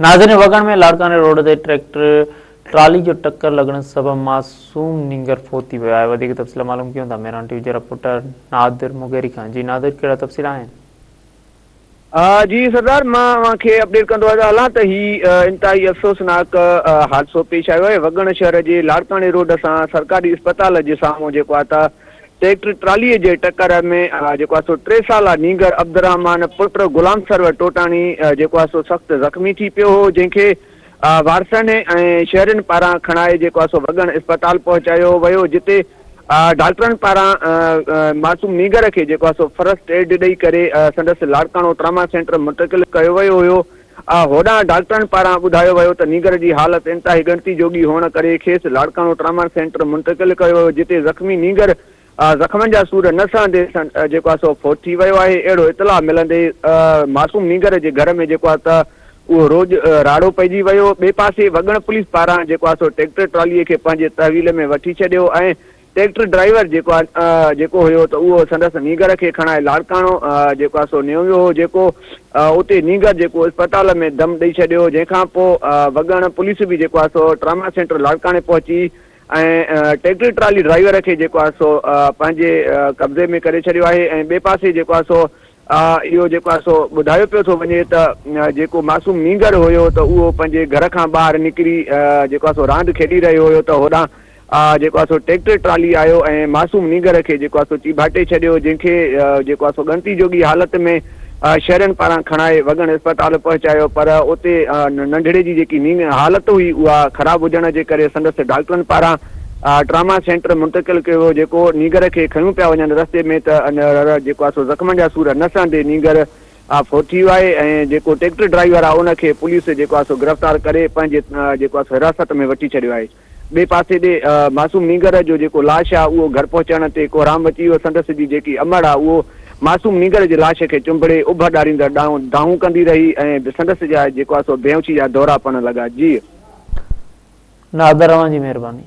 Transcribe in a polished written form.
नाज़रीन वगण में लाड़काने रोड ते ट्रैक्टर ट्राली जो टक्कर लगण सबब मासूम नींगर फोती वियो आहे। वधीक तफ़सील मालूम कयूं था मेहरान टीवी जे रिपोर्टर नादिर मुगेरी खां। जी नादिर, कहिड़ा तफ़सील आहिनि? जी सरदार, मां खे अपडेट कंदो हलां त ही इंतहाई अफ़सोसनाक हादसो पेश आयो आहे। वगण शहर जे लाड़काने रोड सां सरकारी अस्पताल जे साम्हूं जेको आहे त ट्रैक्टर ट्रालीअ जे टक्कर में जेको आहे सो 3 साला नींगर अब्दुर्रहमान पुत्र गुलाम सरवर टोटाणी जेको आहे सो सख़्तु ज़ख़्मी थी पियो हो, जंहिंखे वारसनि ऐं शहरनि पारां खणाए जेको आहे सो वगण अस्पताल पहुचायो वियो, जिते डॉक्टरनि पारां मासूम नींगर खे जेको आहे सो फर्स्ट एड ॾेई करे संदसि लाड़काणो ट्रामा सेंटर मुंतक़िल कयो वियो हुयो। होॾां डॉक्टरनि पारां ॿुधायो वियो त नींगर जी हालत इंतिहाई गणती जोगी हुअण करे खेसि लाड़काणो ट्रामा सेंटर मुंतक़िल कयो वियो, जिते ज़ख़्मी नींगर ज़ख़्मनि जा सूर न सहंदे जेको आहे सो फोत थी वियो आहे। अहिड़ो इतला मिलंदे मासूम नींगर जे घर में जेको आहे त उहो रोज़ राड़ो पइजी वियो। ॿिए पासे वगण पुलिस पारां जेको आहे सो ट्रैक्टर ट्रालीअ खे पंहिंजे तहवील में वठी छॾियो ऐं ट्रैक्टर ड्राइवर जेको हुयो त उहो संदसि नींगर खे खणाए लाड़काणो जेको आहे सो नियो वियो हो, जेको उते नींगर जेको अस्पताल में दम ॾेई छॾियो। जंहिंखां पोइ वगण पुलिस बि जेको आहे सो ट्रामा सेंटर लाड़काणे पहुची ऐं ट्रैक्टर ट्राली ड्राइवर खे जेको आहे सो पंहिंजे कब्ज़े में करे छॾियो आहे। ऐं ॿिए पासे जेको आहे सो इहो जेको आहे सो ॿुधायो पियो थो वञे त जेको मासूम नींगर हुयो त उहो पंहिंजे घर खां ॿाहिरि निकिरी जेको आहे सो रांदि खेॾी रहियो हुयो, त होॾां जेको आहे सो ट्रैक्टर ट्राली आयो ऐं मासूम नींगर खे जेको आहे सो चिभाटे छॾियो, जंहिंखे जेको आहे सो गणती जोगी हालत में शहरनि पारां खणाए वगण अस्पताल पहुचायो। पर उते नंढड़े जी जेकी हालत हुई उहा ख़राबु हुजण जे करे संदसि डॉक्टरनि पारां ट्रामा सेंटर मुंतक़िल कयो, जेको नींगर खे खयूं पिया वञनि रस्ते में त जेको आहे सो ज़ख़्मनि जा सूर न सहंदे नींगर फोत थी वियो आहे। ऐं जेको ट्रैक्टर ड्राइवर आहे उनखे पुलिस जेको आहे सो गिरफ़्तार करे पंहिंजे जेको आहे सो हिरासत में वठी छॾियो आहे। ॿिए पासे ॾे मासूम नींगर जो जेको लाश आहे उहो घर पहुचण ते कोराम अची वियो। संदसि जी जेकी अमड़ आहे उहो मासूम नींगर जे लाश खे चुंबड़े उभ ॾारींदड़ दाहूं कंदी रही ऐं संदसि जा जेको आहे सो बेहोशी जा दौरा पवण लॻा। जी नादिर, जी महिरबानी।